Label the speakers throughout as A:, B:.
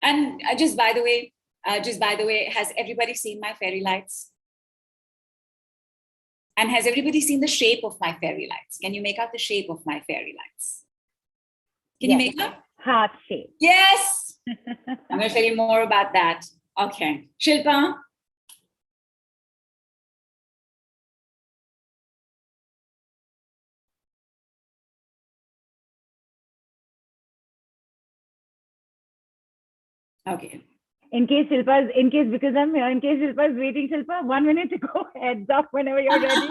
A: And just by the way, has everybody seen my fairy lights? And has everybody seen the shape of my fairy lights? Can you make out the shape of my fairy lights? Can you make out?
B: Heart shape.
A: Yes. I'm going to tell you more about that. Okay. Shilpa? Okay.
B: Because I'm here, in case Shilpa is waiting, Shilpa, 1 minute to go. Heads up whenever you're ready.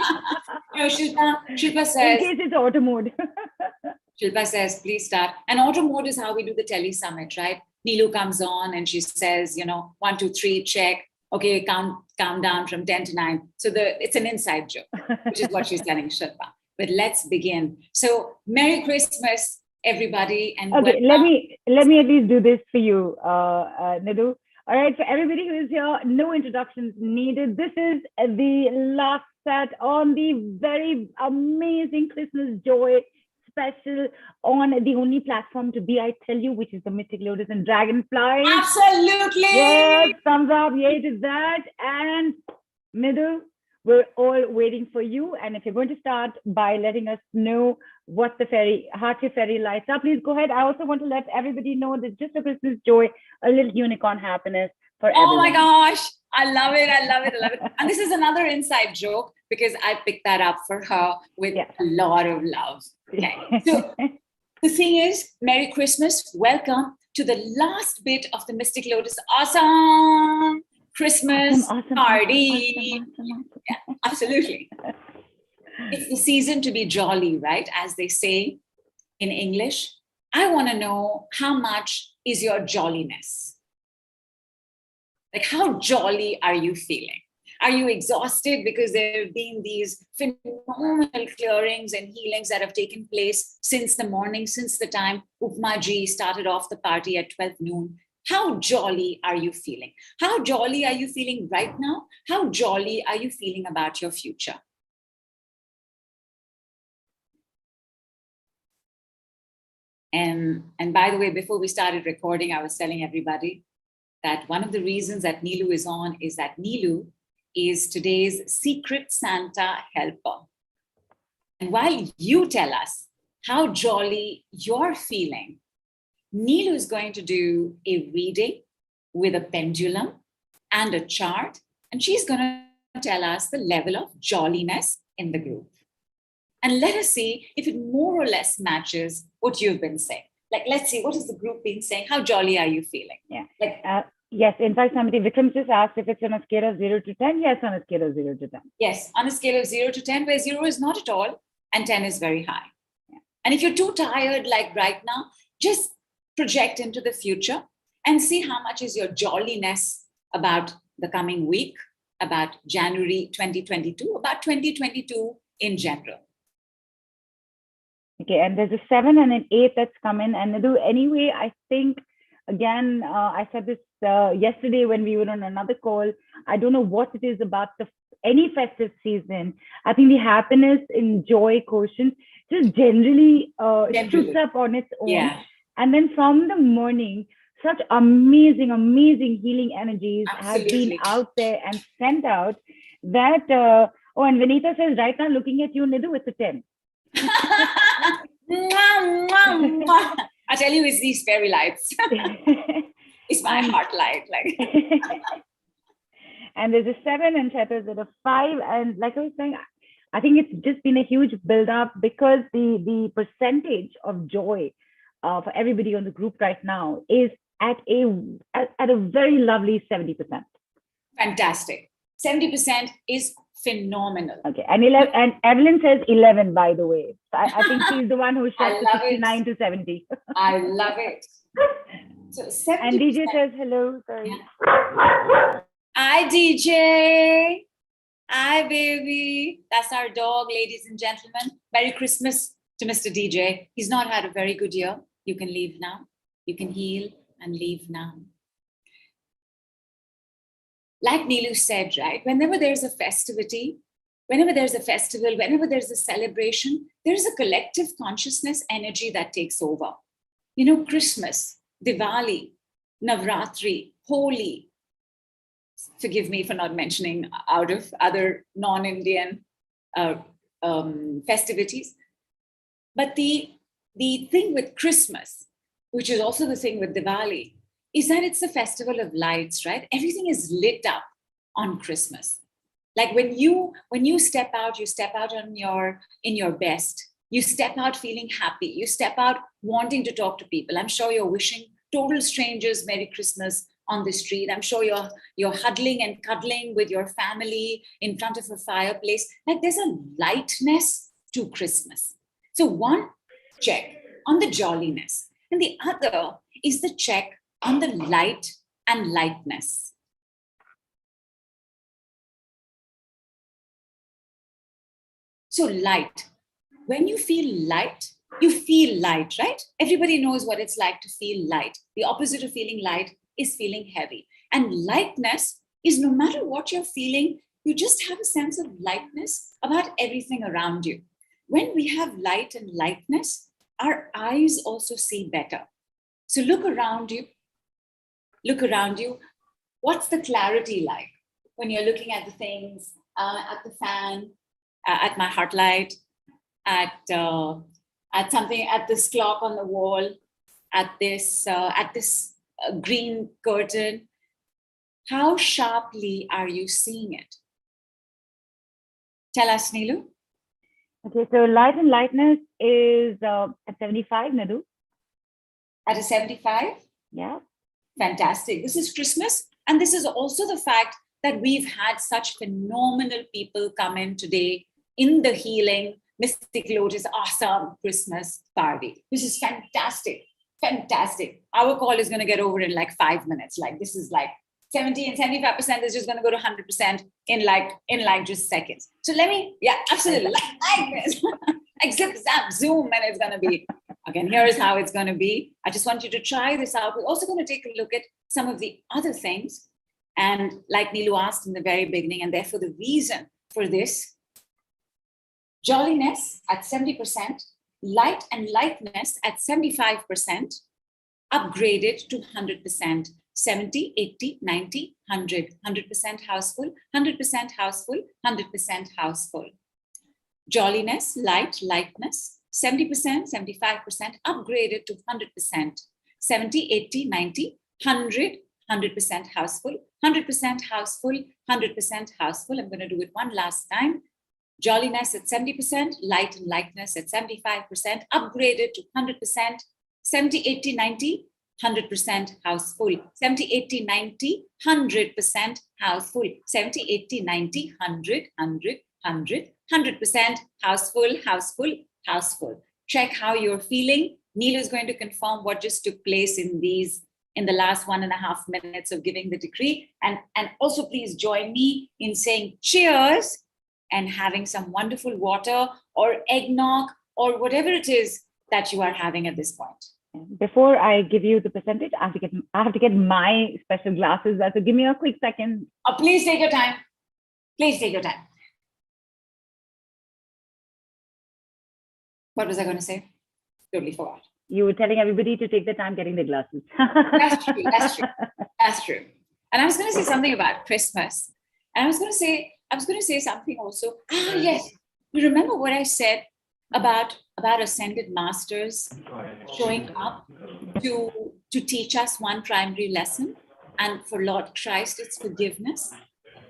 A: No, Shilpa says.
B: In case it's auto mode.
A: Shilpa says, please start. And auto mode is how we do the tele summit, right? Nidhu comes on and she says, 1, 2, 3, check. Okay, count down from 10 to 9. So it's an inside joke, which is what she's telling Shilpa. But let's begin. So Merry Christmas, everybody. And
B: okay, let me at least do this for you, Nidhu. All right, for everybody who is here, no introductions needed. This is the last set on the very amazing Christmas Joy special on the only platform to be, I tell you, which is the Mystic Lotus and Dragonflies.
A: Absolutely.
B: Yes, thumbs up, yay to that. And Nidhu, we're all waiting for you. And if you're going to start by letting us know what the heart shape fairy lights are, please go ahead. I also want to let everybody know that just a Christmas joy, a little unicorn happiness for everyone.
A: Oh my gosh, I love it. And this is another inside joke because I picked that up for her with a lot of love. Okay, so the thing is, Merry Christmas. Welcome to the last bit of the Mystic Lotus awesome Christmas party.
B: Awesome.
A: Yeah, absolutely. It's the season to be jolly, right? As they say in English. I want to know, how much is your jolliness? Like, how jolly are you feeling? Are you exhausted because there have been these phenomenal clearings and healings that have taken place since the morning, since the time Upma Ji started off the party at 12 noon? How jolly are you feeling? How jolly are you feeling right now? How jolly are you feeling about your future? And by the way, before we started recording, I was telling everybody that one of the reasons that Neelu is on is that Neelu is today's secret Santa helper. And while you tell us how jolly you're feeling, Neelu is going to do a reading with a pendulum and a chart, and she's going to tell us the level of jolliness in the group. And let us see if it more or less matches what you've been saying. Like, let's see, what has the group been saying? How jolly are you feeling?
B: Yeah. Yes, in fact, Vikram just asked if it's on a scale of 0 to 10. Yes, on a scale of 0 to 10.
A: Yes, on a scale of 0 to 10, where 0 is not at all and 10 is very high. Yeah. And if you're too tired, like right now, just project into the future and see how much is your jolliness about the coming week, about January 2022, about 2022 in general.
B: Okay, and there's a 7 and an 8 that's come in. And Nidhu, anyway, I think, again, I said this yesterday when we were on another call. I don't know what it is about any festive season. I think the happiness and joy quotient just generally shoots up on its own.
A: Yeah.
B: And then from the morning, such amazing healing energies have been out there and sent out that, and Vinita says, right now, looking at you, Nidhu, it's a 10.
A: I tell you, it's these fairy lights. It's my heart light.
B: And there's a 7 and Cheta's at a 5. And like I was saying, I think it's just been a huge build-up because the percentage of joy for everybody on the group right now is at a very lovely 70%.
A: Fantastic. 70% is phenomenal.
B: Okay, and Evelyn says 11, by the way. I think she's the one who shot to 69 to 70.
A: I love it. So 70%.
B: And DJ says hello. Sorry.
A: Hi, DJ. Hi, baby. That's our dog, ladies and gentlemen. Merry Christmas to Mr. DJ. He's not had a very good year. You can leave now. You can heal and leave now. Like Neelu said, right? Whenever there's a festivity, whenever there's a festival, whenever there's a celebration, there's a collective consciousness energy that takes over. Christmas, Diwali, Navratri, Holi. Forgive me for not mentioning out of other non-Indian festivities. But the thing with Christmas, which is also the thing with Diwali, is that it's a festival of lights, right? Everything is lit up on Christmas. Like when you step out, you step out in your best. You step out feeling happy. You step out wanting to talk to people. I'm sure you're wishing total strangers Merry Christmas on the street. I'm sure you're huddling and cuddling with your family in front of a fireplace. Like there's a lightness to Christmas. So one check on the jolliness, and the other is the check on the light and lightness. So light. When you feel light, right? Everybody knows what it's like to feel light. The opposite of feeling light is feeling heavy. And lightness is no matter what you're feeling, you just have a sense of lightness about everything around you. When we have light and lightness, our eyes also see better. So look around you. Look around you. What's the clarity like when you're looking at the things, at the fan, at my heart light, at something, at this clock on the wall, at this green curtain? How sharply are you seeing it? Tell us, Neelu.
B: Okay, so light and lightness is at 75, Nidhu.
A: At a 75?
B: Yeah.
A: Fantastic. This is Christmas. And this is also the fact that we've had such phenomenal people come in today in the healing Mystic Lotus awesome Christmas party. This is fantastic. Fantastic. Our call is going to get over in like 5 minutes. Like this is like 70 and 75% is just going to go to 100% in like just seconds. So let me, yeah, absolutely. Like this. Like zip, zap, zoom, and it's going to be, again, here is how it's going to be. I just want you to try this out. We're also going to take a look at some of the other things. And like Neelu asked in the very beginning, and therefore the reason for this, jolliness at 70%, light and lightness at 75%, upgraded to 100%. 70, 80, 90, 100. 100% houseful, 100% houseful, 100% houseful. Jolliness, light, lightness, 70%, 75%, upgraded to 100%. 70, 80, 90, 100, 100% houseful, 100% houseful, 100% houseful. I'm going to do it one last time. Jolliness at 70%, light and lightness at 75%, upgraded to 100%, 70, 80, 90, 100% houseful, 70, 80, 90, 100% houseful, 70, 80, 90, 100, 100, 100, 100% houseful, houseful, houseful. Check how you're feeling. Neelu is going to confirm what just took place in the last 1.5 minutes of giving the decree. And also please join me in saying cheers and having some wonderful water or eggnog or whatever it is that you are having at this point.
B: Before I give you the percentage, I have to get my special glasses. So give me a quick second.
A: Oh, please take your time. Please take your time. What was I going to say? Totally forgot.
B: You were telling everybody to take their time getting their glasses.
A: That's true. That's true. That's true. And I was going to say something about Christmas. And I was going to say something also. Ah, yes. You remember what I said about ascended masters showing up to teach us one primary lesson? And for Lord Christ, it's forgiveness.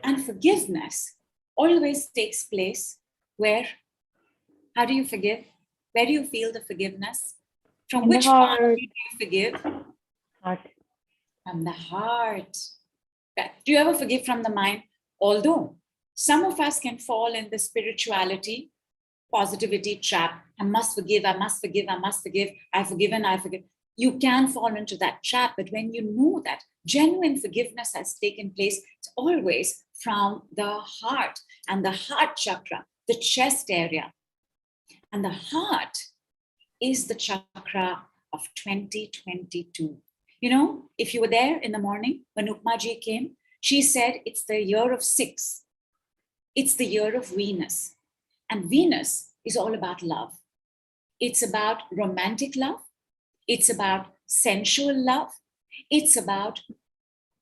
A: And forgiveness always takes place where? How do you forgive? Where do you feel the forgiveness? From which part do you forgive?
B: Heart.
A: From the heart. Do you ever forgive from the mind? Although some of us can fall in the spirituality, positivity trap. I must forgive, I must forgive, I must forgive, I've forgiven, I forgive. You can fall into that trap, but when you know that genuine forgiveness has taken place, it's always from the heart, and the heart chakra, the chest area. And the heart is the chakra of 2022. You know, if you were there in the morning when Upmaji came, she said it's the year of 6. It's the year of Venus. And Venus is all about love. It's about romantic love. It's about sensual love. It's about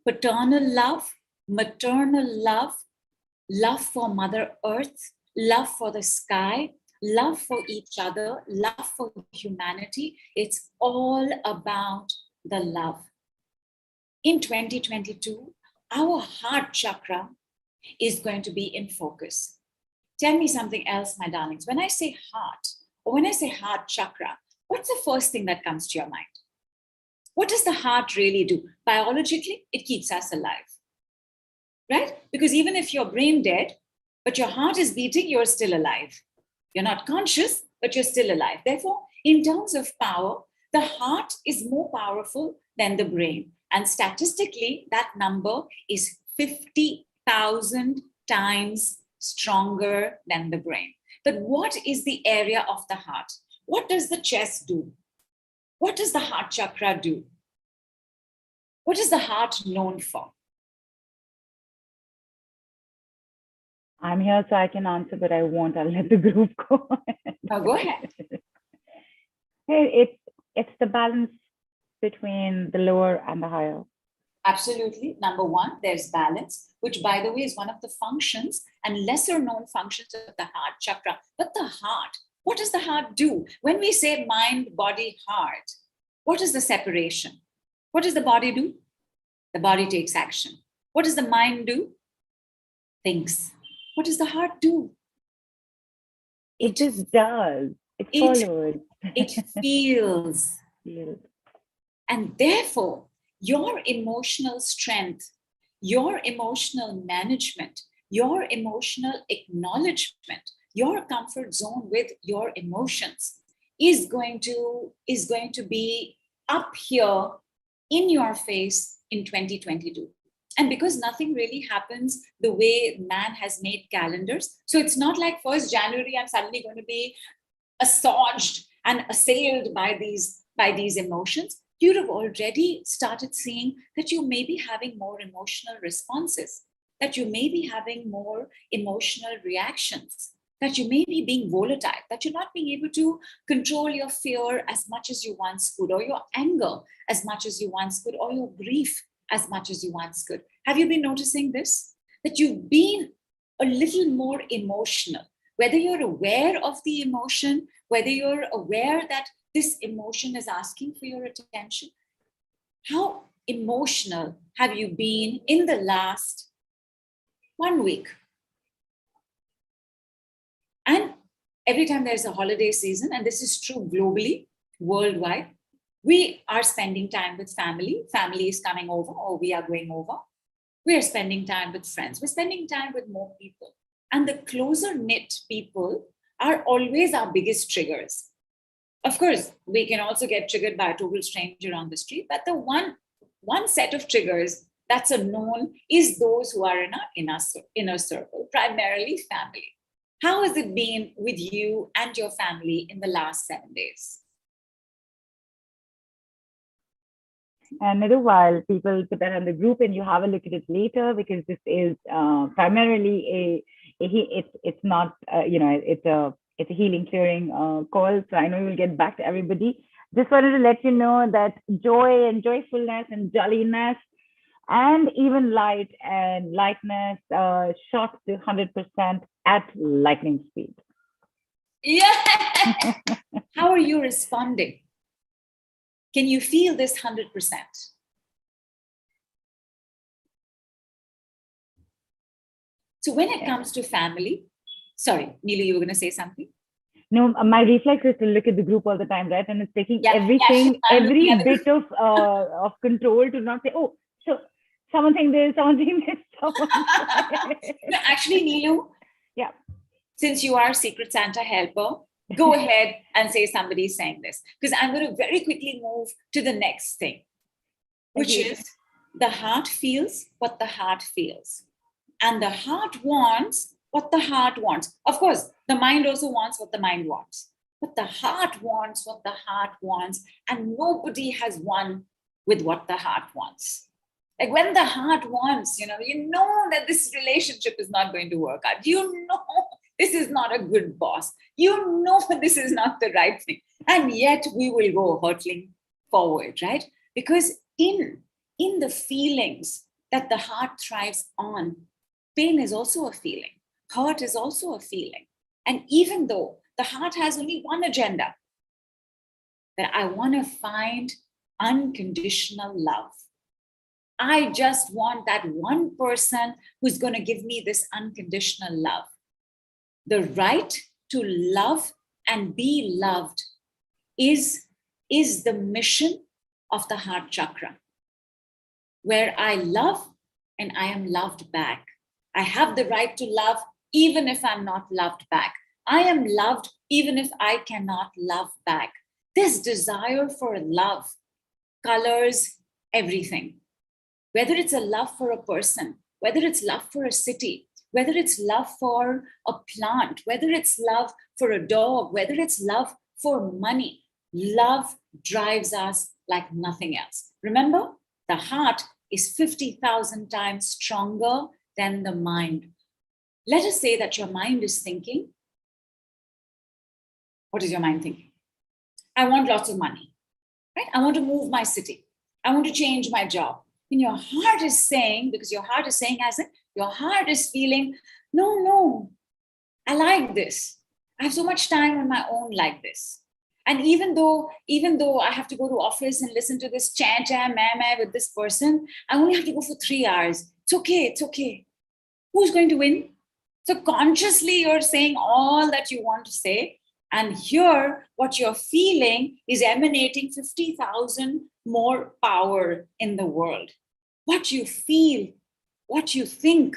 A: paternal love, maternal love, love for Mother Earth, love for the sky, love for each other, love for humanity. It's all about the love. In 2022, our heart chakra is going to be in focus. Tell me something else, my darlings. When I say heart, or when I say heart chakra, what's the first thing that comes to your mind? What does the heart really do? Biologically, it keeps us alive, right? Because even if you're brain dead, but your heart is beating, you're still alive. You're not conscious, but you're still alive. Therefore, in terms of power, the heart is more powerful than the brain. And statistically, that number is 50,000 times stronger than the brain. But what is the area of the heart? What does the chest do? What does the heart chakra do? What is the heart known for?
B: I'm here so I can answer, but I won't. I'll let the group go.
A: Now go ahead.
B: It's the balance between the lower and the higher.
A: Absolutely. Number one, there's balance, which, by the way, is one of the functions and lesser known functions of the heart chakra. But the heart, what does the heart do? When we say mind, body, heart, what is the separation? What does the body do? The body takes action. What does the mind do? Thinks. What does the heart do?
B: It just does. It follows.
A: It feels.
B: Feels.
A: And therefore, your emotional strength, your emotional management, your emotional acknowledgement, your comfort zone with your emotions is going to be up here in your face in 2022. And because nothing really happens the way man has made calendars, so it's not like 1st January, I'm suddenly going to be assuaged and assailed by these emotions. You'd have already started seeing that you may be having more emotional responses, that you may be having more emotional reactions, that you may be being volatile, that you're not being able to control your fear as much as you once could, or your anger as much as you once could, or your grief as much as you once could. Have you been noticing this? That you've been a little more emotional, whether you're aware of the emotion, whether you're aware that this emotion is asking for your attention. How emotional have you been in the last 1 week? And every time there's a holiday season, and this is true globally, worldwide, we are spending time with family. Family is coming over, or we are going over. We are spending time with friends. We're spending time with more people. And the closer knit people are always our biggest triggers. Of course, we can also get triggered by a total stranger on the street, but the one set of triggers that's a known is those who are in our inner circle, primarily family. How has it been with you and your family in the last 7 days?
B: And Nidhu, while people put that on the group and you have a look at it later, because this is primarily it's not it's a healing clearing call. So I know you will get back to everybody. Just wanted to let you know that joy and joyfulness and jolliness and even light and lightness shot to 100% at lightning speed.
A: Yeah. How are you responding? Can you feel this 100%? So when it comes to family, sorry, Neelu, you were going to say something?
B: No, my reflex is to look at the group all the time, right? And it's taking everything, every bit of control to not say, oh, so someone saying this, someone saying this, someone.
A: No, actually, Neelu,
B: yeah.
A: Since you are Secret Santa helper, go ahead and say somebody's saying this, because I'm going to very quickly move to the next thing, which is the heart feels what the heart feels. And the heart wants what the heart wants. Of course, the mind also wants what the mind wants. But the heart wants what the heart wants. And nobody has won with what the heart wants. Like when the heart wants, you know that this relationship is not going to work out. You know this is not a good boss. You know this is not the right thing. And yet we will go hurtling forward, right? Because in in the feelings that the heart thrives on. Pain is also a feeling. Hurt is also a feeling. And even though the heart has only one agenda, that I want to find unconditional love. I just want that one person who's going to give me this unconditional love. The right to love and be loved is the mission of the heart chakra, where I love and I am loved back. I have the right to love even if I'm not loved back. I am loved even if I cannot love back. This desire for love colors everything. Whether it's a love for a person, whether it's love for a city, whether it's love for a plant, whether it's love for a dog, whether it's love for money, love drives us like nothing else. Remember, the heart is 50,000 times stronger than the mind. Let us say that your mind is thinking. What is your mind thinking? I want lots of money, right? I want to move my city. I want to change my job. And your heart is saying, because your heart is saying as in, your heart is feeling, no, I like this. I have so much time on my own like this. And even though I have to go to office and listen to this meh with this person, I only have to go for 3 hours. It's okay. Who's going to win? So consciously you're saying all that you want to say. And here, what you're feeling is emanating 50,000 more power in the world. What you feel, what you think,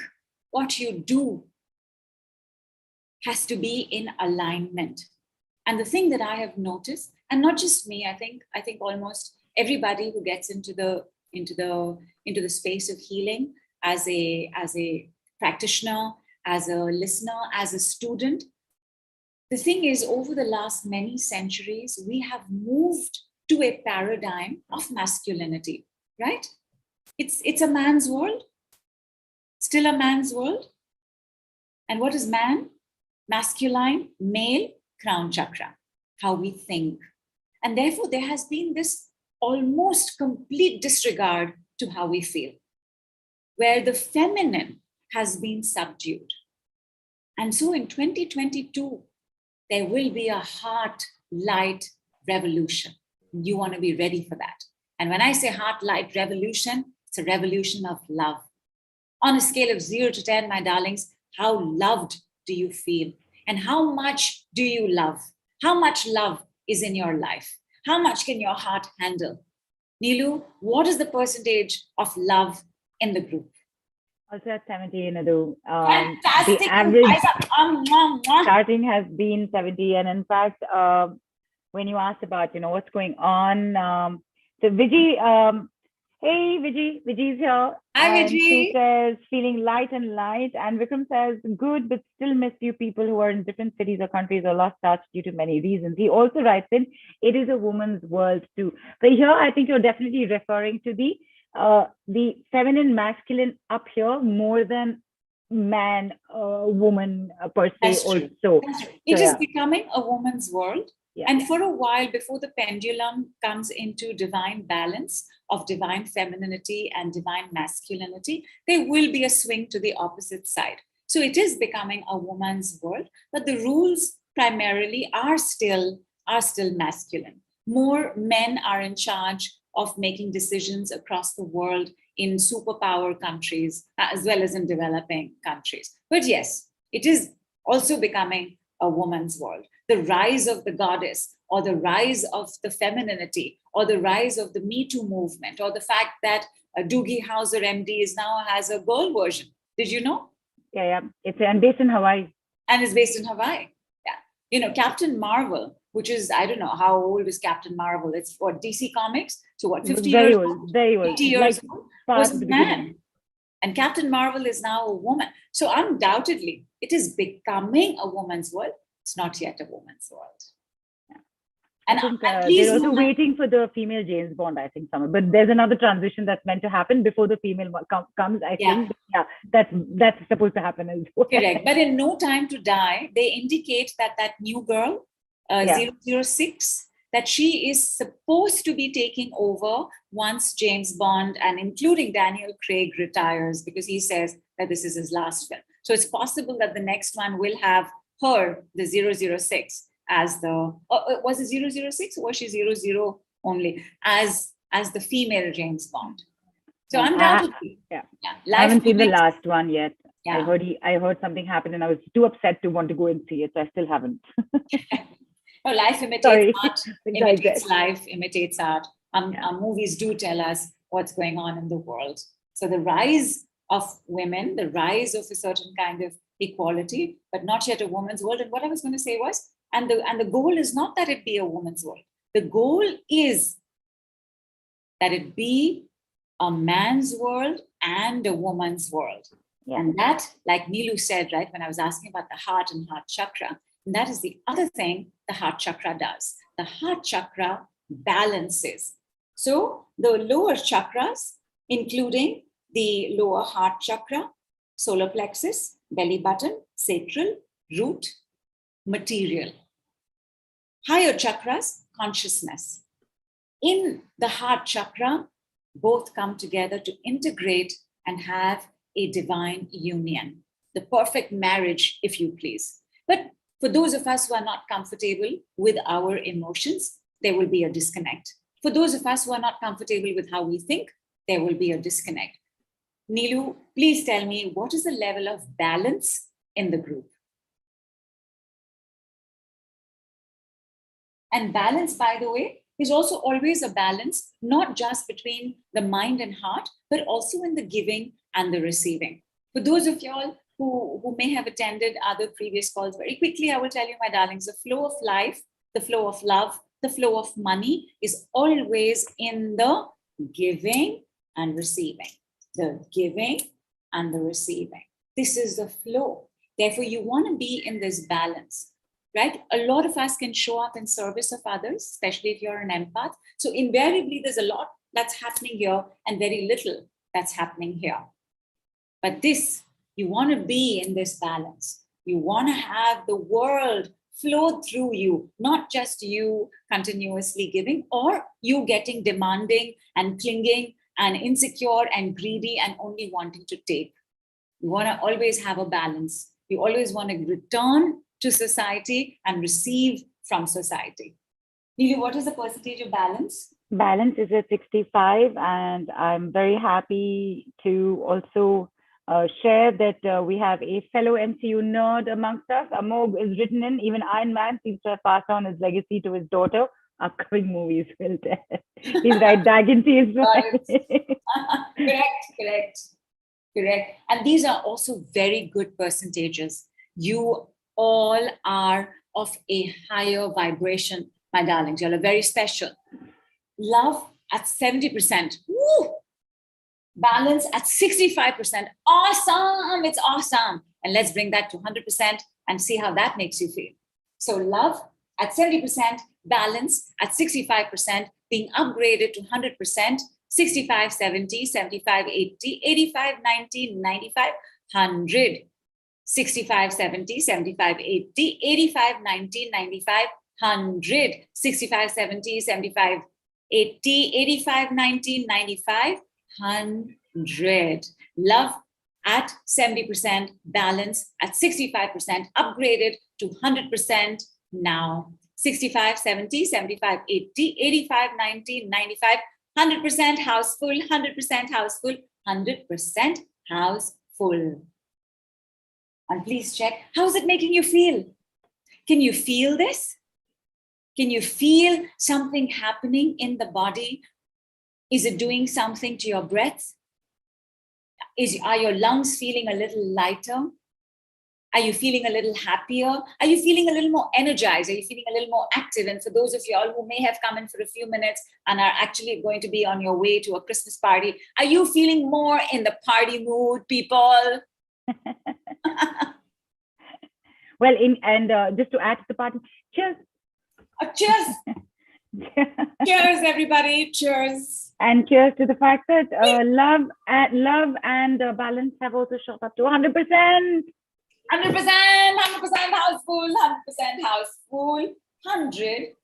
A: what you do has to be in alignment. And the thing that I have noticed, and not just me, I think almost everybody who gets into the space of healing as a practitioner, as a listener, as a student, the thing is, over the last many centuries, we have moved to a paradigm of masculinity, right? It's a man's world, still a man's world. And what is man? Masculine, male, crown chakra, how we think. And therefore, there has been this almost complete disregard to how we feel, where the feminine has been subdued. And so in 2022, there will be a heart light revolution. You want to be ready for that. And when I say heart light revolution, it's a revolution of love. On a scale of 0 to 10, my darlings, how loved do you feel? And how much do you love? How much love is in your life? How much can your heart handle? Neelu, what is the percentage of love in the group?
B: Also at 70, Nidhu.
A: Fantastic.
B: The average starting has been 70. And in fact, when you asked about, what's going on, so Viji, hey, Viji's here.
A: Hi,
B: and
A: Viji.
B: She says, feeling light. And Vikram says, good, but still miss you people who are in different cities or countries or lost touch due to many reasons. He also writes in, it is a woman's world too. But here, I think you're definitely referring to the feminine, masculine up here more than man, woman per se also.
A: It is becoming a woman's world.
B: Yeah.
A: And for a while, before the pendulum comes into divine balance of divine femininity and divine masculinity, there will be a swing to the opposite side. So it is becoming a woman's world, but the rules primarily are still masculine. More men are in charge of making decisions across the world in superpower countries, as well as in developing countries. But yes, it is also becoming a woman's world. The rise of the goddess, or the rise of the femininity, or the rise of the Me Too movement, or the fact that Doogie Howser MD now has a girl version. Did you know?
B: Yeah. It's based in Hawaii.
A: And it's based in Hawaii. Yeah. Captain Marvel, which is, I don't know, how old is Captain Marvel? It's what, DC Comics? So what, 50
B: very
A: years
B: old, very old.
A: 50 years old was a man. And Captain Marvel is now a woman. So undoubtedly, it is becoming a woman's world. It's not yet a woman's world.
B: Yeah.
A: And
B: I think they're also waiting for the female James Bond, I think, somewhere. But there's another transition that's meant to happen before the female comes, I think. Yeah, that's supposed to happen as well.
A: Correct. But in No Time to Die, they indicate that new girl, 006, that she is supposed to be taking over once James Bond and including Daniel Craig retires, because he says that this is his last film. So it's possible that the next one will have her, the 006, as the, was it 006 or was she 00 only, as the female James Bond. So undoubtedly,
B: I haven't seen the last one yet.
A: Yeah.
B: I heard something happened and I was too upset to want to go and see it. So I still haven't.
A: No, life imitates art, imitates life, imitates art. Our movies do tell us what's going on in the world. So the rise of women, the rise of a certain kind of equality, but not yet a woman's world. And what I was going to say was, and the goal is not that it be a woman's world. The goal is that it be a man's world and a woman's world. Yeah. And that, like Nidhu said, right, when I was asking about the heart and heart chakra, and that is the other thing the heart chakra does. The heart chakra balances. So the lower chakras, including the lower heart chakra, solar plexus, belly button, sacral, root, material. Higher chakras, consciousness. In the heart chakra, both come together to integrate and have a divine union, the perfect marriage, if you please. But for those of us who are not comfortable with our emotions, there will be a disconnect. For those of us who are not comfortable with how we think, there will be a disconnect. Nidhu, please tell me, what is the level of balance in the group? And balance, by the way, is also always a balance, not just between the mind and heart, but also in the giving and the receiving. For those of y'all who may have attended other previous calls, very quickly, I will tell you, my darlings, the flow of life, the flow of love, the flow of money is always in the giving and receiving. The giving and the receiving. This is the flow. Therefore, you want to be in this balance, right? A lot of us can show up in service of others, especially if you're an empath. So invariably, there's a lot that's happening here and very little that's happening here. But this, you want to be in this balance. You want to have the world flow through you, not just you continuously giving or you getting demanding and clinging and insecure and greedy and only wanting to take. You want to always have a balance. You always want to return to society and receive from society. Nidhu, what is the percentage of balance?
B: Balance is at 65, and I'm very happy to also share that we have a fellow MCU nerd amongst us. Amog is written in. Even Iron Man seems to have passed on his legacy to his daughter. Upcoming movies will tell. He's right back into his
A: Correct. And these are also very good percentages. You all are of a higher vibration, my darlings. You're very special. Love at 70%. Woo! Balance at 65%. Awesome. It's awesome. And let's bring that to 100% and see how that makes you feel. So love at 70%, balance at 65%, being upgraded to 100%, 65, 70, 75, 80, 85, 90, 95, 100. 65, 70, 75, 80, 85, 90, 95, 100. 65, 70, 75, 80, 85, 90, 95, 100. Love at 70%, balance at 65%, upgraded to 100% now. 65, 70, 75, 80, 85, 90, 95, 100% house full, 100% house full, 100% house full. And please check, how is it making you feel? Can you feel this? Can you feel something happening in the body? Is it doing something to your breath? Are your lungs feeling a little lighter? Are you feeling a little happier? Are you feeling a little more energized? Are you feeling a little more active? And for those of y'all who may have come in for a few minutes and are actually going to be on your way to a Christmas party, are you feeling more in the party mood, people?
B: Well, just to add to the party, cheers.
A: Cheers. Cheers, everybody. Cheers.
B: And cheers to the fact that love and balance have also shot up to 100%.
A: 100% house full, 100% house full, 100%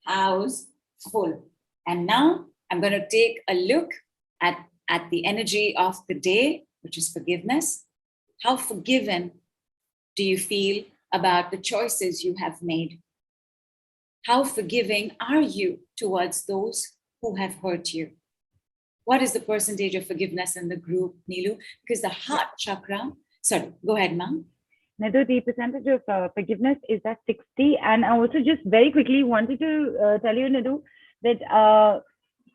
A: house full. And now I'm going to take a look at the energy of the day, which is forgiveness. How forgiven do you feel about the choices you have made? How forgiving are you towards those who have hurt you? What is the percentage of forgiveness in the group, Nilu? Because the heart chakra, sorry, go ahead, ma'am.
B: Nidhu, the percentage of forgiveness is at 60. And I also just very quickly wanted to tell you, Nidhu, that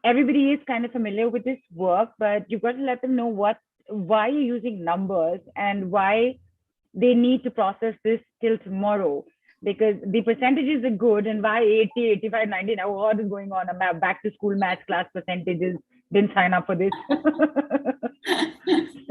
B: everybody is kind of familiar with this work, but you've got to let them know why you're using numbers and why they need to process this till tomorrow. Because the percentages are good, and why 80, 85, 90, now what is going on? I'm back to school math class percentages, didn't sign up for this.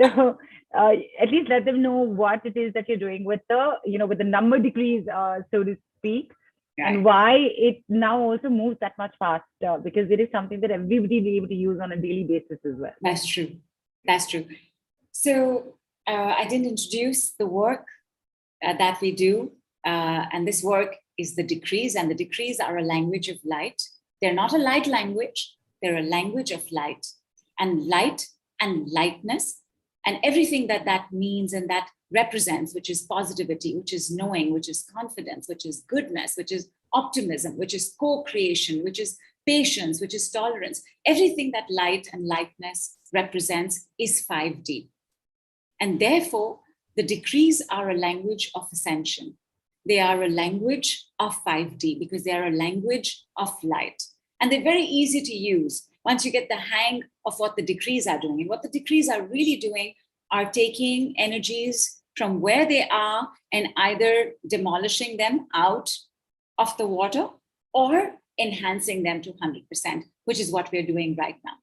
B: So at least let them know what it is that you're doing with the number decrease, so to speak, and why it now also moves that much faster, because it is something that everybody will be able to use on a daily basis as well.
A: That's true. That's true. So I didn't introduce the work that we do. And this work is the decrees, and the decrees are a language of light. They're not a light language, they're a language of light. And light and lightness and everything that means and that represents, which is positivity, which is knowing, which is confidence, which is goodness, which is optimism, which is co-creation, which is patience, which is tolerance. Everything that light and lightness represents is 5D. And therefore, the decrees are a language of ascension. They are a language of 5D because they are a language of light. And they're very easy to use once you get the hang of what the decrees are doing. And what the decrees are really doing are taking energies from where they are and either demolishing them out of the water or enhancing them to 100%, which is what we're doing right now.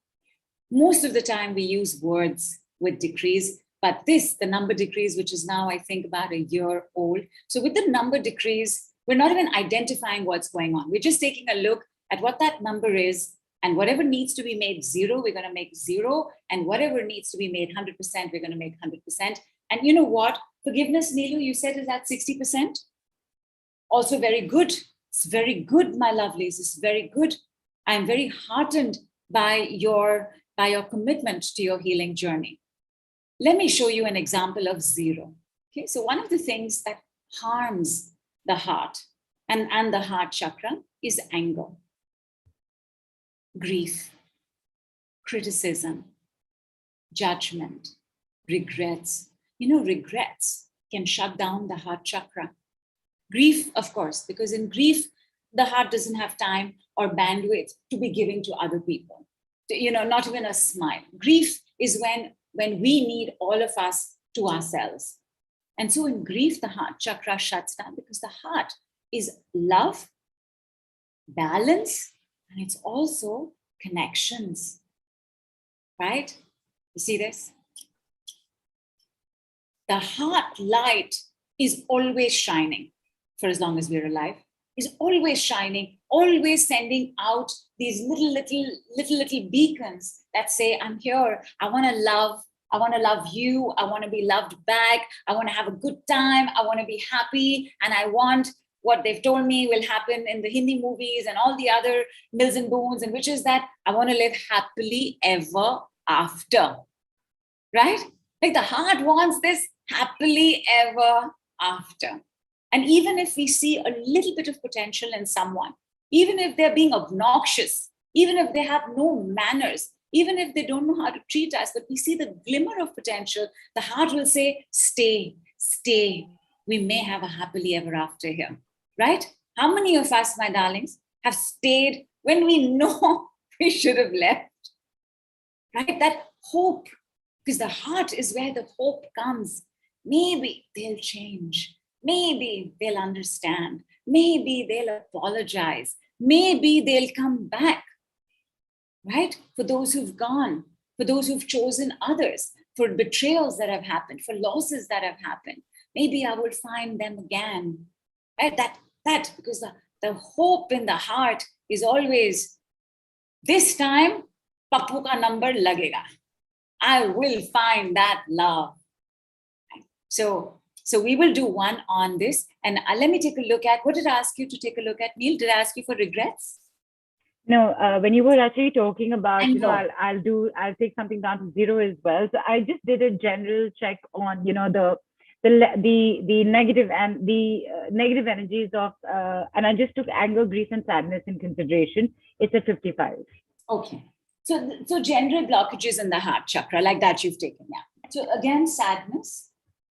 A: Most of the time we use words with decrees, but the number decrees, which is now, I think, about a year old. So with the number decrees, we're not even identifying what's going on. We're just taking a look at what that number is, and whatever needs to be made 0, we're going to make 0. And whatever needs to be made 100%, we're going to make 100%. And you know what? Forgiveness, Nidhu, you said is at 60%. Also very good. It's very good, my lovelies. It's very good. I'm very heartened by your commitment to your healing journey. Let me show you an example of 0. Okay, so one of the things that harms the heart and the heart chakra is anger, grief, criticism, judgment, regrets. You know, regrets can shut down the heart chakra. Grief, of course, because in grief, the heart doesn't have time or bandwidth to be giving to other people. You know, not even a smile. Grief is when we need all of us to ourselves. And so in grief, the heart chakra shuts down because the heart is love, balance, and it's also connections, right? You see this? The heart light is always shining for as long as we're alive, is always shining, always sending out these little beacons that say, I'm here, I want to love you, I want to be loved back, I want to have a good time, I want to be happy, and I want what they've told me will happen in the Hindi movies and all the other Mills and Boons, and which is that I want to live happily ever after, right? Like the heart wants this happily ever after. And even if we see a little bit of potential in someone, even if they're being obnoxious, even if they have no manners, even if they don't know how to treat us, but we see the glimmer of potential, the heart will say, stay. We may have a happily ever after here, right? How many of us, my darlings, have stayed when we know we should have left, right? That hope, because the heart is where the hope comes. Maybe they'll change. Maybe they'll understand. Maybe they'll apologize. Maybe they'll come back, right? For those who've gone, for those who've chosen others, for betrayals that have happened, for losses that have happened. Maybe I will find them again, right? That because the hope in the heart is always, this time, Pappu ka number lagega. I will find that love. So So we will do one on this. And let me take a look at, what did I ask you to take a look at, Neil? Did I ask you for regrets?
B: No, when you were actually talking about,
A: Anger.
B: I'll take something down to 0 as well. So I just did a general check on, the negative and the negative energies of, and I just took anger, grief, and sadness in consideration. It's at 55.
A: Okay. So general blockages in the heart chakra, like that you've taken. Yeah. So again, sadness.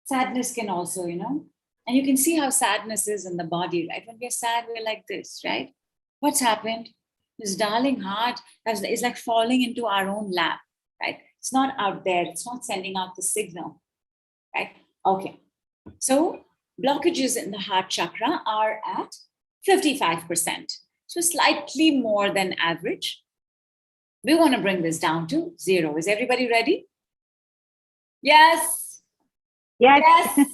A: Sadness can also, and you can see how sadness is in the body, right? When we're sad, we're like this, right? What's happened? This darling heart is like falling into our own lap, right? It's not out there. It's not sending out the signal, right? Okay. So blockages in the heart chakra are at 55%. So slightly more than average. We want to bring this down to 0. Is everybody ready? Yes.
B: Yes.
A: Yes.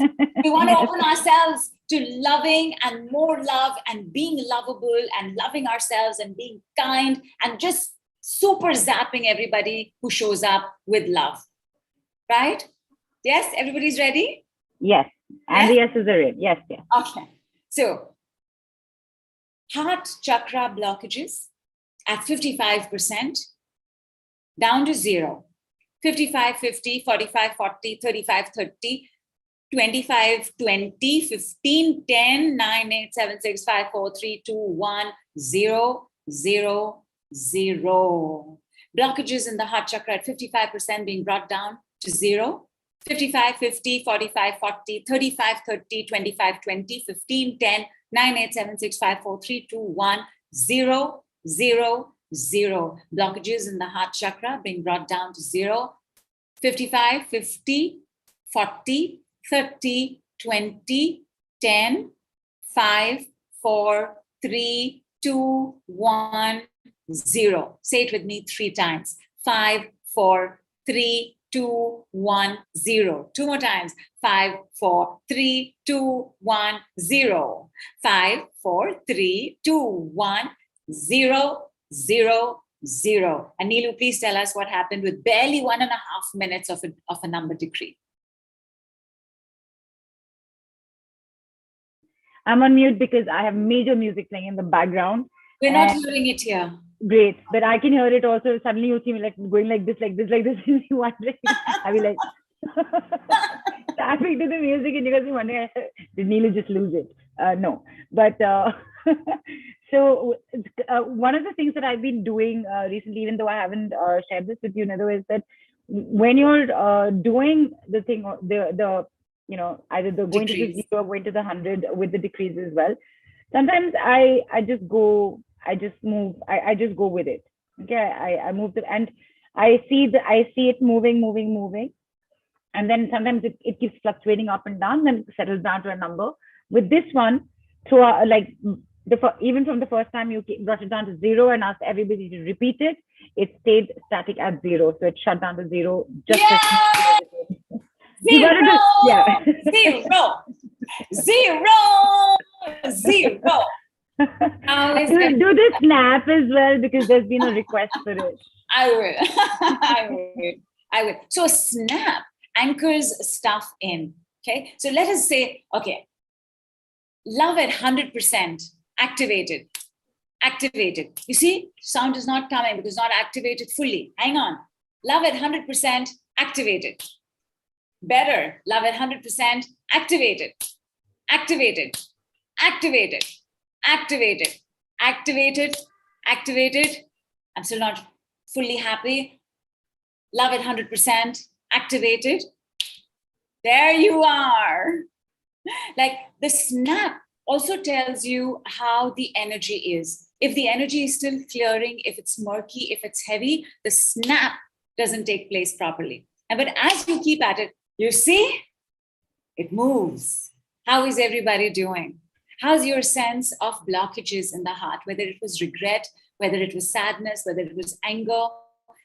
A: We want to open ourselves to loving and more love and being lovable and loving ourselves and being kind and just super zapping everybody who shows up with love. Right? Yes, everybody's ready?
B: Yes. And the yeses are in. Yes, yes.
A: Okay. So heart chakra blockages at 55%, down to 0. 55, 50, 45, 40, 35, 30, 25, 20, 15, 10, 9, 8, 7, 6, 5, 4, 3, 2, 1, 0, 0, 0. Blockages in the heart chakra at 55% being brought down to 0. 55, 50, 45, 40, 35, 30, 25, 20, 15, 10, 9, 8, 7, 6, 5, 4, 3, 2, 1, 0, 0, 0. Blockages in the heart chakra being brought down to 0. 55, 50, 40, 30, 20, 10, 5, 4, 3, 2, 1, 0. Say it with me 3 times. 5, 4, 3, 2, 1, 0. 2 more times. 5, 4, 3, 2, 1, 0. 5, 4, 3, 2, 1, 0, 0, 0. And Neelu, please tell us what happened with barely 1.5 minutes of a number decree.
B: I'm on mute because I have major music playing in the background.
A: We're not hearing it here.
B: Great, but I can hear it also. Suddenly you see me like going like this, and you're wondering, I'll be like tapping to the music, and you guys are wondering, did Neelu just lose it? No, but so one of the things that I've been doing recently, even though I haven't shared this with you, Nidhu, is that when you're doing the thing, either the going
A: Decrees.
B: to the 0 or going to the 100 with the decrees as well. Sometimes I just go with it. Okay, I move it, and I see it moving, and then sometimes it keeps fluctuating up and down, then settles down to a number. With this one, even from the first time you brought it down to 0 and asked everybody to repeat it, it stayed static at 0, so it shut down to 0. Just
A: Zero!
B: Yeah.
A: Zero! Zero! Zero!
B: I will do the snap as well because there's been a request for it.
A: I will. So snap anchors stuff in. Okay. So let us say, okay, love at 100%, activated. You see, sound is not coming because it's not activated fully. Hang on. Love at 100%, activated. Better. Love at 100%, activated. I'm still not fully happy. Love at 100%, activated. There you are. Like the snap also tells you how the energy is. If the energy is still clearing, if it's murky, if it's heavy, the snap doesn't take place properly. But as you keep at it, you see, it moves. How is everybody doing? How's your sense of blockages in the heart, whether it was regret, whether it was sadness, whether it was anger,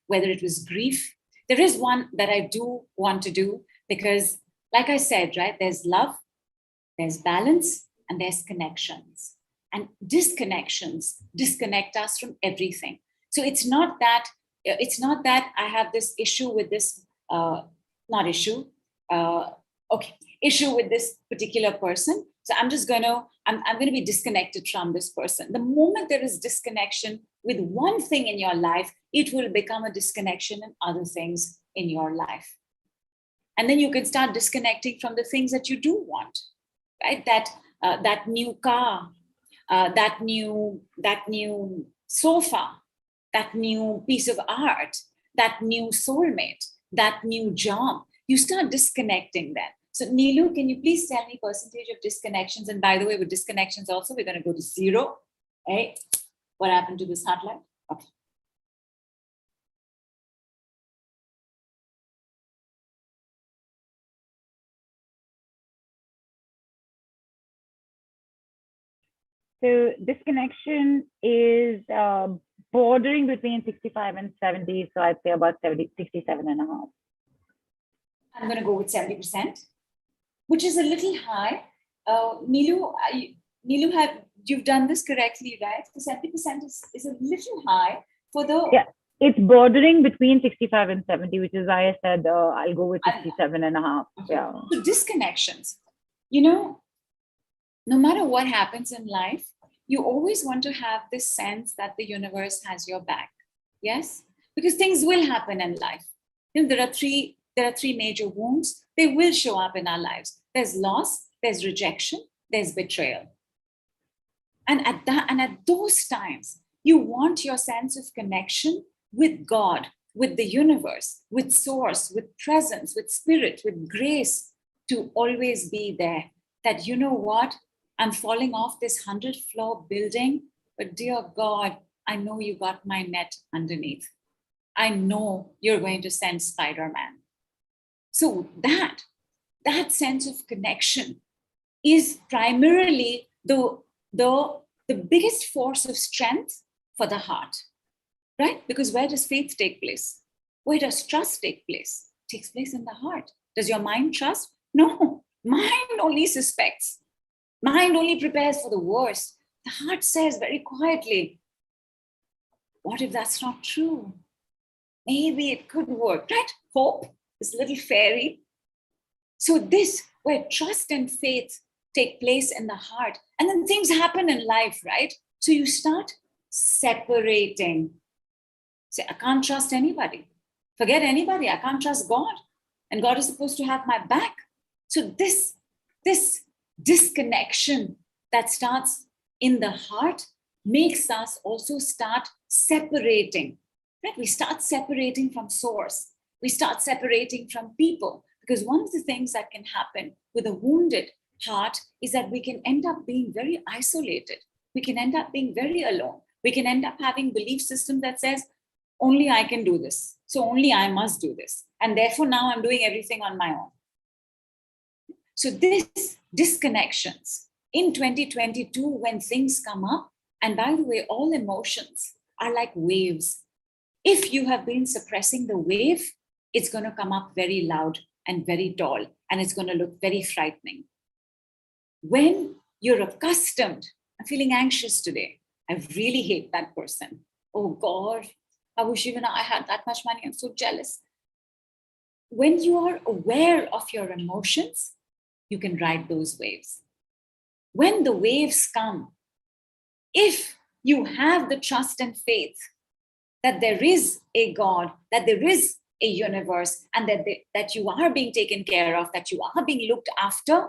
A: whether it was grief? There is one that I do want to do because, like I said, right, there's love, there's balance, and there's connections. And disconnections disconnect us from everything. So it's not that I have this issue with this, okay. issue with this particular person. So I'm going to be disconnected from this person. The moment there is disconnection with one thing in your life, it will become a disconnection in other things in your life. And then you can start disconnecting from the things that you do want, right? That new car, that new sofa, that new piece of art, that new soulmate, that new job. You start disconnecting then. So Neelu, can you please tell me percentage of disconnections? And by the way, with disconnections also, we're going to go to 0. Right? What happened to this heartline? Okay.
B: So disconnection is bordering between 65 and 70. So I'd say about 67 and a half.
A: I'm going to go with 70%, which is a little high. Neelu, you've done this correctly, right? So 70% is a little high for the...
B: Yeah, it's bordering between 65 and 70, which is why I said I'll go with 67 and a half. Yeah.
A: So disconnections, no matter what happens in life, you always want to have this sense that the universe has your back. Yes? Because things will happen in life. There are three major wounds. They will show up in our lives. There's loss, there's rejection, there's betrayal. And at those times, you want your sense of connection with God, with the universe, with source, with presence, with spirit, with grace to always be there. That, you know what? I'm falling off this 100-floor building, but dear God, I know you got my net underneath. I know you're going to send Spider-Man. So that sense of connection is primarily the biggest force of strength for the heart, right? Because where does faith take place? Where does trust take place? It takes place in the heart. Does your mind trust? No, mind only suspects. Mind only prepares for the worst. The heart says very quietly, what if that's not true? Maybe it could work, right? Hope, this little fairy. So this, where trust and faith take place in the heart, and then things happen in life, right? So you start separating. Say, I can't trust anybody. Forget anybody. I can't trust God. And God is supposed to have my back. So this disconnection that starts in the heart makes us also start separating. Right? We start separating from source. We start separating from people. Because one of the things that can happen with a wounded heart is that we can end up being very isolated. We can end up being very alone. We can end up having belief system that says, only I can do this. So only I must do this. And therefore now I'm doing everything on my own. So this disconnections in 2022, when things come up, and by the way, all emotions are like waves. If you have been suppressing the wave, it's going to come up very loud and very tall, and it's going to look very frightening. When you're accustomed, I'm feeling anxious today. I really hate that person. Oh God, I wish even I had that much money. I'm so jealous. When you are aware of your emotions, you can ride those waves. When the waves come, if you have the trust and faith that there is a God, that there is a universe, and that you are being taken care of, that you are being looked after,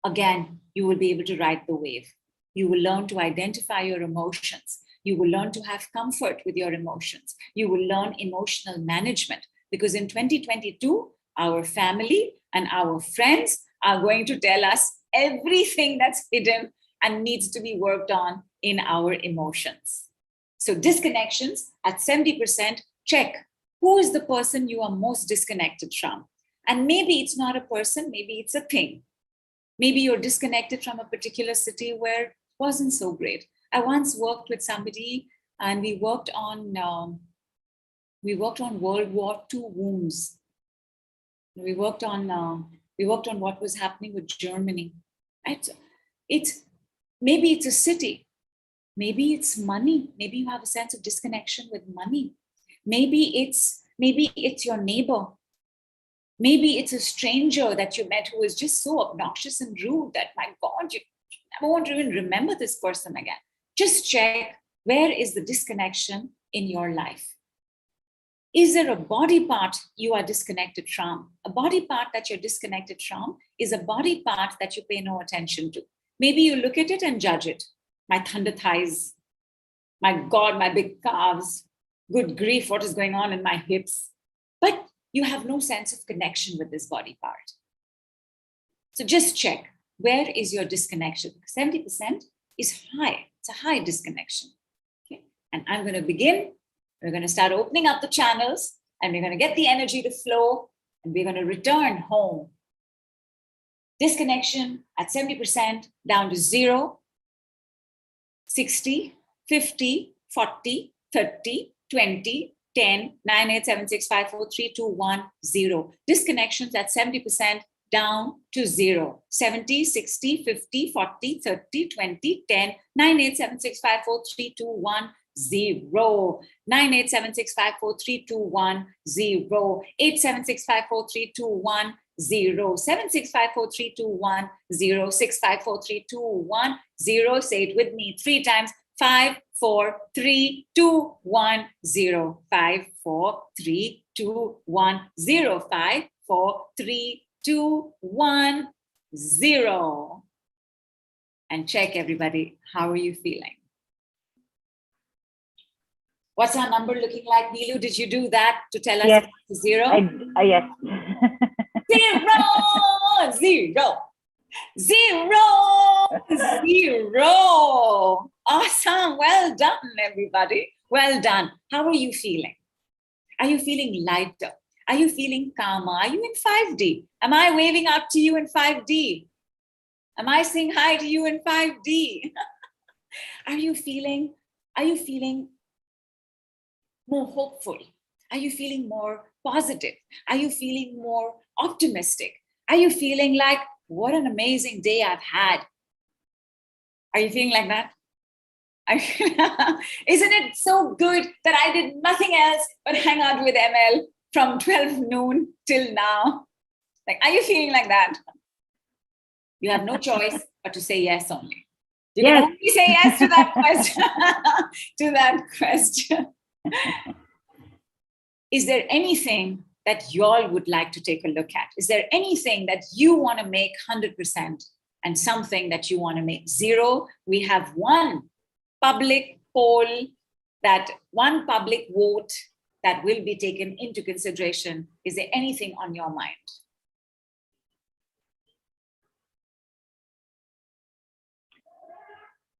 A: again, you will be able to ride the wave. You will learn to identify your emotions. You will learn to have comfort with your emotions. You will learn emotional management, because in 2022, our family and our friends are going to tell us everything that's hidden and needs to be worked on in our emotions. So disconnections at 70%, check who is the person you are most disconnected from. And maybe it's not a person, maybe it's a thing. Maybe you're disconnected from a particular city where it wasn't so great. I once worked with somebody and we worked on World War II wounds. We worked on what was happening with Germany. Right? Maybe it's a city. Maybe it's money. Maybe you have a sense of disconnection with money. Maybe it's your neighbor. Maybe it's a stranger that you met who is just so obnoxious and rude that, my God, you never want to even remember this person again. Just check, where is the disconnection in your life? Is there a body part you are disconnected from? A body part that you're disconnected from is a body part that you pay no attention to. Maybe you look at it and judge it. My thunder thighs, my God, my big calves, good grief, what is going on in my hips? But you have no sense of connection with this body part. So just check, where is your disconnection? 70% is high. It's a high disconnection. Okay? And I'm going to begin. We're going to start opening up the channels, and we're going to get the energy to flow, and we're going to return home. Disconnection at 70%, down to 0, 60, 50, 40, 30, 20, 10, 9, 8, 7, 6, 5, 4, 3, 2, 1, 0. Disconnections at 70%, down to 0. 70, 60, 50, 40, 30, 20, 10, 9, 8, 7, 6, 5, 4, 3, 2, 1, 0. 9, 8, 7, 6, 5, 4, 3, 2, 1, 0. 8, 7, 6, 5, 4, 3, 2, 1, 0. 7, 6, 5, 4, 3, 2, 1, 0. 6, 5, 4, 3, 2, 1, 0. Say it with me 3 times. 5, 4, 3, 2, 1, 0. 5, 4, 3, 2, 1, 0. 5, 4, 3, 2, 1, 0. And check, everybody. How are you feeling? What's our number looking like? Nidhu, did you do that to tell us
B: Yes.
A: it's 0?
B: Yes.
A: 0, 0, 0, 0. Awesome. Well done, everybody. Well done. How are you feeling? Are you feeling lighter? Are you feeling calmer? Are you in 5D? Am I waving up to you in 5D? Am I saying hi to you in 5D? Are you feeling more hopeful? Are you feeling more positive? Are you feeling more optimistic? Are you feeling like, what an amazing day I've had? Are you feeling like that? Isn't it so good that I did nothing else but hang out with ML from 12 noon till now? Like, are you feeling like that? You have no choice but to say yes only. You can only say yes to that question. To that question. Is there anything that y'all would like to take a look at? Is there anything that you want to make 100% and something that you want to make 0? We have one public poll, one public vote that will be taken into consideration. Is there anything on your mind?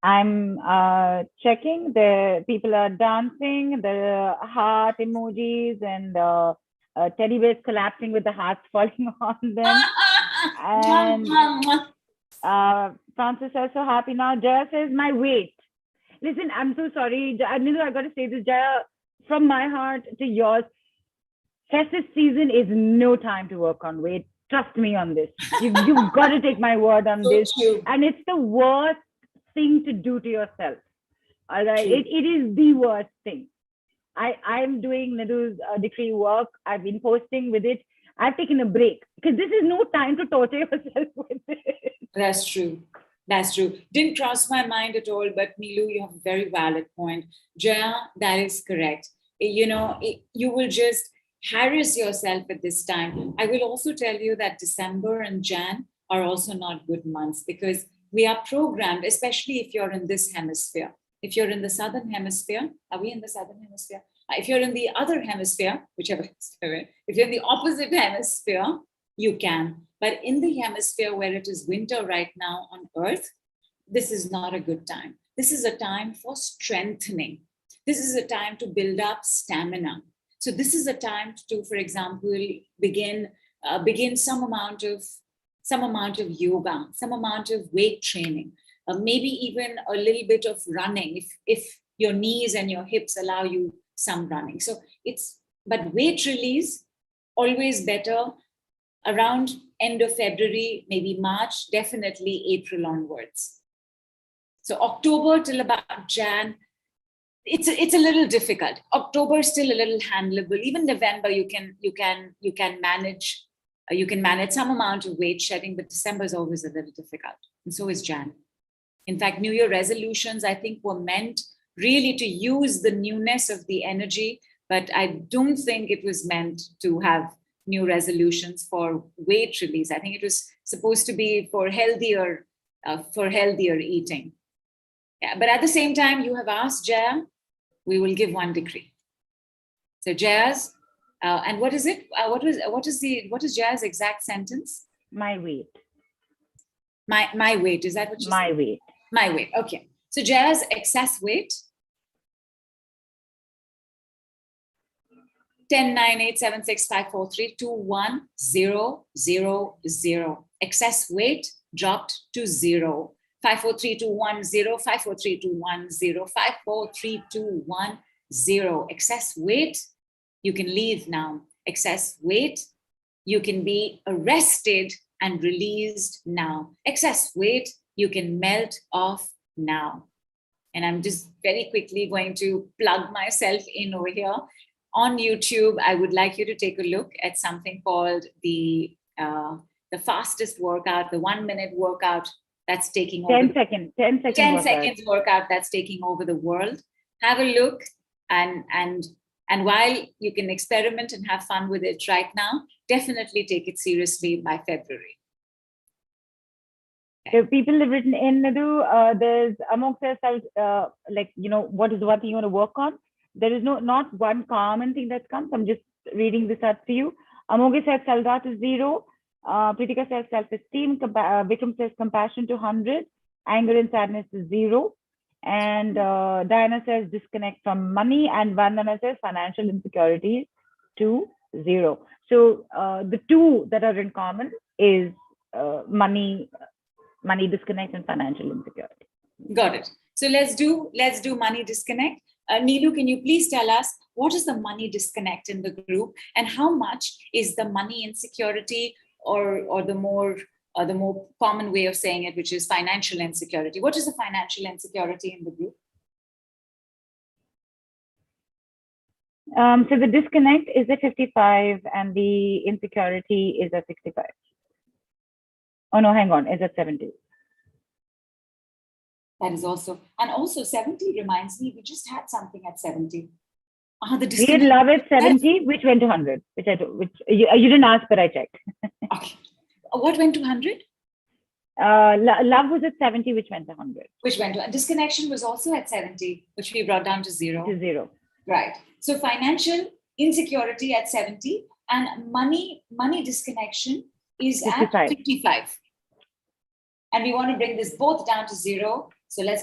B: I'm checking. The people are dancing, the heart emojis, and teddy bears collapsing with the hearts falling on them. And Francis is so happy now. Jaya says, my weight. Listen, I'm so sorry. Nidhu, I got to say this, Jaya, from my heart to yours. Festive season is no time to work on weight. Trust me on this. You've got to take my word on this.
A: True.
B: And it's the worst thing to do to yourself. All right. It is the worst thing. I'm doing Nidhu's decree work. I've been posting with it. I've taken a break because this is no time to torture yourself with it.
A: That's true. That's true. Didn't cross my mind at all, but Nidhu, you have a very valid point. Jaya, that is correct. You know, you will just harass yourself at this time. I will also tell you that December and Jan are also not good months because we are programmed, especially if you're in this hemisphere. If you're in the southern hemisphere, are we in the southern hemisphere? If you're in the other hemisphere, whichever hemisphere, if you're in the opposite hemisphere, you can. But in the hemisphere where it is winter right now on Earth, this is not a good time. This is a time for strengthening. This is a time to build up stamina. So this is a time to, for example, begin some amount of yoga, some amount of weight training, maybe even a little bit of running if your knees and your hips allow you some running. So but weight release, always better around end of February, maybe March, definitely April onwards. So October till about Jan, it's a little difficult. October is still a little handleable. Even November, you can manage You can manage some amount of weight shedding, but December is always a little difficult. And so is Jan. In fact, New Year resolutions, I think, were meant really to use the newness of the energy, but I don't think it was meant to have new resolutions for weight release. I think it was supposed to be for healthier eating. Yeah, but at the same time, you have asked Jaya, we will give one decree. So Jaya's, and what is it? What is Jaya's exact sentence?
B: My weight.
A: My weight, is that what you
B: My
A: said?
B: weight.
A: My weight, okay. So Jaya's excess weight, 10987654321000. Excess weight dropped to 0. 543210, 543210, 543210. Excess weight, you can leave now. Excess weight, you can be arrested and released now. Excess weight, you can melt off now. And I'm just very quickly going to plug myself in over here. On YouTube, I would like you to take a look at something called the fastest workout, the 1 minute workout that's taking over.
B: 10 seconds
A: workout that's taking over the world. Have a look, and while you can experiment and have fun with it right now, definitely take it seriously by February.
B: So people have written in, Nidhu, there's amongst us, what is the one thing you want to work on? There is not one common thing that comes. I'm just reading this out for you. Amoge says self-doubt is 0. Pritika says self-esteem. Vikram says compassion to 100. Anger and sadness is 0. And Diana says disconnect from money. And Vandana says financial insecurities to 0. So the two that are in common is money disconnect and financial insecurity.
A: Got it. So let's do money disconnect. Nidhu, can you please tell us what is the money disconnect in the group, and how much is the money insecurity, or the more common way of saying it, which is financial insecurity? What is the financial insecurity in the group?
B: So the disconnect is at 55 and the insecurity is at 65. Oh no, hang on, is at 70.
A: That is also, and also 70 reminds me, we just had something at 70.
B: We had love at 70, which went to 100, which you didn't ask, but I checked.
A: Okay. What went to 100?
B: Love was at 70, which went to 100.
A: Which went to, disconnection was also at 70, which we brought down to 0.
B: To 0.
A: Right. So financial insecurity at 70 and money disconnection is 55. At 55. And we want to bring this both down to 0. So let's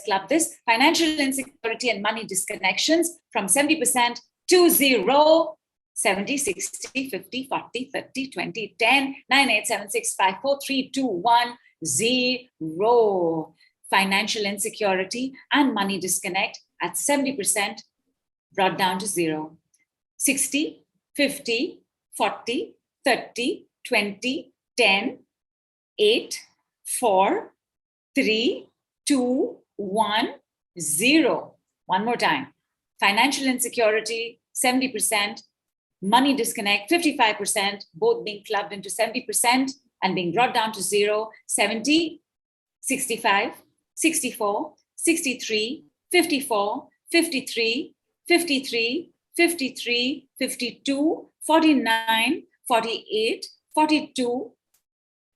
A: club this. Financial insecurity and money disconnections from 70% to 0. 70, 60, 50, 40, 30, 20, 10, 9, 8, 7, 6, 5, 4, 3, 2, 1, 0. Financial insecurity and money disconnect at 70% brought down to 0. 60, 50, 40, 30, 20, 10, 8, 4, 3, 2, 1, 0. One more time. Financial insecurity, 70%. Money disconnect, 55%, both being clubbed into 70% and being brought down to 0. 70, 65, 64, 63, 54, 53, 53, 53, 52, 49, 48, 42,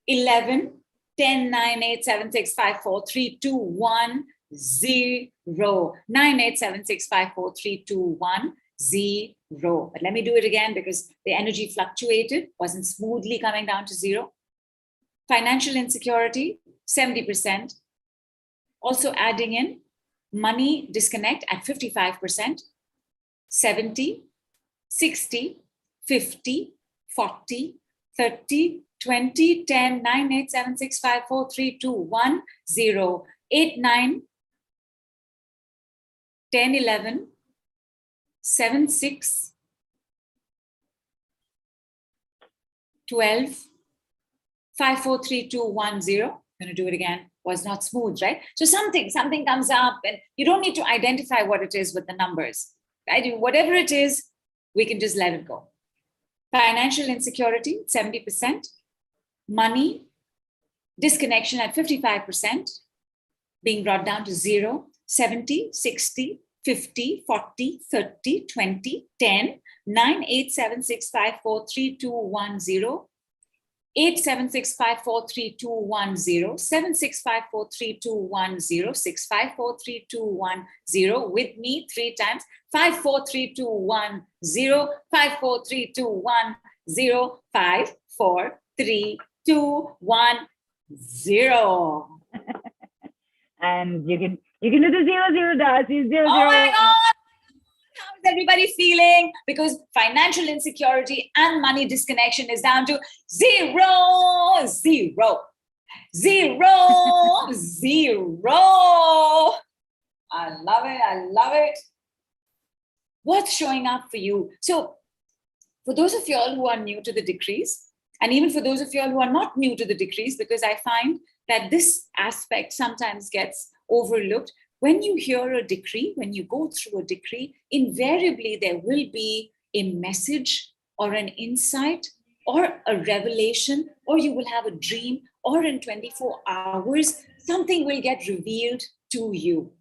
A: 11, 10, 9, 8, 7, 6, 5, 4, 3, 2, 1, 0. 9, 8, 7, 6, 5, 4, 3, 2, 1, 0. But let me do it again because the energy fluctuated, wasn't smoothly coming down to 0. Financial insecurity, 70%. Also adding in money disconnect at 55%. 70, 60, 50, 40, 30, 20, 10, 9, 8, 7, 6, 5, 4, 3, 2, 1, 0. 8, 9, 10, 11, 7, 6, 12, 5, 4, 3, 2, 1, 0. I'm going to do it again. Was not smooth, right? So something comes up and you don't need to identify what it is with the numbers, right? Whatever it is, we can just let it go. Financial insecurity, 70%. Money, disconnection at 55%, being brought down to 0, 70, 60, 50, 40, 30, 20, 10, 9, 8, 7, 6, 5, 4, 3, 2, 1, 0. 8, 7, 6, 5, 4, 3, 2, 1, 0. 7, 6, 5, 4, 3, 2, 1, 0. 6, 5, 4, 3, 2, 1, 0. With me 3 times. 5, 4, 3, 2, 1, 0. 5, 4, 3, 2, 1, 0. 5, 4, 3, 2, 1, 0.
B: And you can do the 0, 0, dash. 0, 0.
A: Oh my God! How is everybody feeling? Because financial insecurity and money disconnection is down to 0, 0, 0, 0. I love it. I love it. What's showing up for you? So for those of you all who are new to the decrees, and even for those of you all who are not new to the decrees, because I find that this aspect sometimes gets overlooked. When you hear a decree, when you go through a decree, invariably there will be a message or an insight or a revelation, or you will have a dream, or in 24 hours, something will get revealed to you.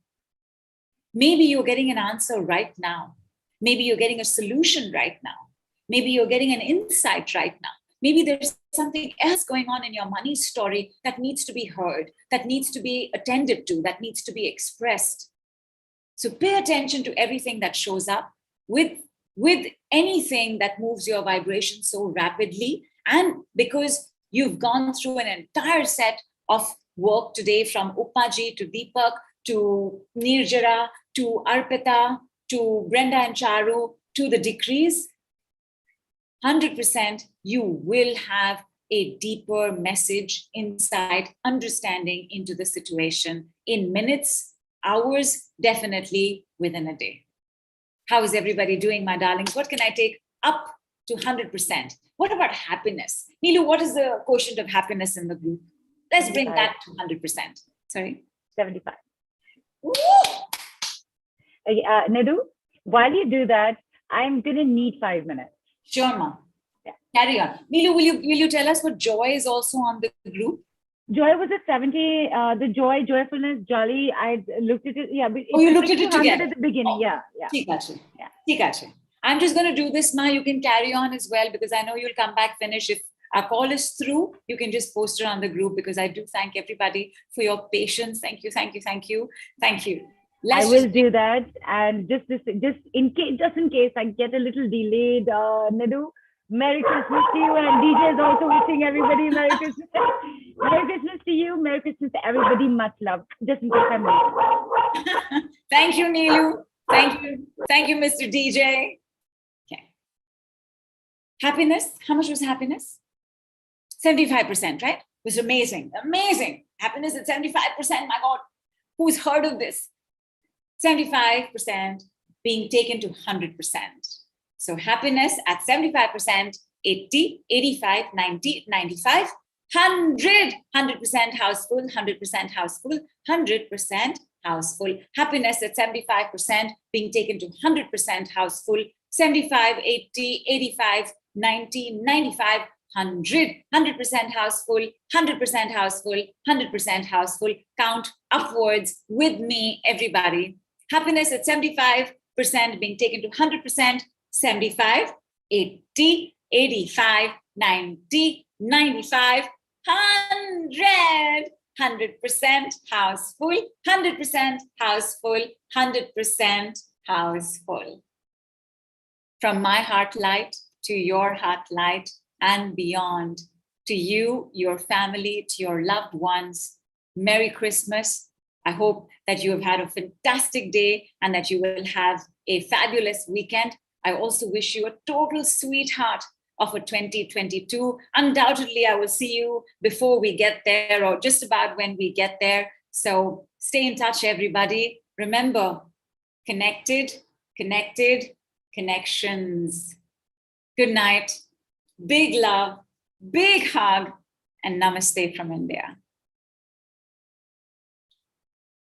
A: Maybe you're getting an answer right now. Maybe you're getting a solution right now. Maybe you're getting an insight right now. Maybe there's something else going on in your money story that needs to be heard, that needs to be attended to, that needs to be expressed. So pay attention to everything that shows up with anything that moves your vibration so rapidly. And because you've gone through an entire set of work today, from Upaji to Deepak to Nirjara to Arpita to Brenda and Charu to the decrees, 100% you will have a deeper message, insight, understanding into the situation in minutes, hours, definitely within a day. How is everybody doing, my darlings? What can I take up to 100%? What about happiness? Neelu, what is the quotient of happiness in the group? Let's bring that to 100%. Sorry?
B: 75.
A: Woo!
B: Nidhu, while you do that, I'm going to need 5 minutes.
A: Sure, ma'am.
B: Yeah.
A: Carry on. Neelu, will you tell us what joy is also on the group?
B: Joy was a 70, the joy, joyfulness, jolly. I looked at it. Yeah.
A: Oh, you looked at it
B: 200
A: together.
B: at the beginning.
A: Oh.
B: Yeah.
A: Yeah. I'm just going to do this now. You can carry on as well, because I know you'll come back, finish. If our call is through, you can just post it on the group, because I do thank everybody for your patience. Thank you.
B: I will do that. And just in case I get a little delayed, Nidhu, Merry Christmas to you, and DJ is also wishing everybody Merry Christmas. Merry Christmas to you. Merry Christmas to everybody. Much love. Just in case I'm late.
A: Thank you, Neelu. Thank you, Mr. DJ. Okay. Happiness. How much was happiness? 75%, right? It was amazing. Happiness at 75%. My God, who's heard of this? 75% being taken to 100%. So happiness at 75%, 80, 85, 90, 95, 100, 100% house full, 100% house full, 100% house full. Happiness at 75% being taken to 100% house full, 75, 80, 85, 90, 95, 100, 100% house full, 100% house full, 100% house full. Count upwards with me, everybody. Happiness at 75% being taken to 100%, 75, 80, 85, 90, 95, 100, 100% house full, 100% house full, 100% house full. From my heart light to your heart light and beyond, to you, your family, to your loved ones, Merry Christmas. I hope that you have had a fantastic day and that you will have a fabulous weekend. I also wish you a total sweetheart of a 2022. Undoubtedly, I will see you before we get there, or just about when we get there. So stay in touch, everybody. Remember, connected, connections. Good night. Big love, big hug, and namaste from India.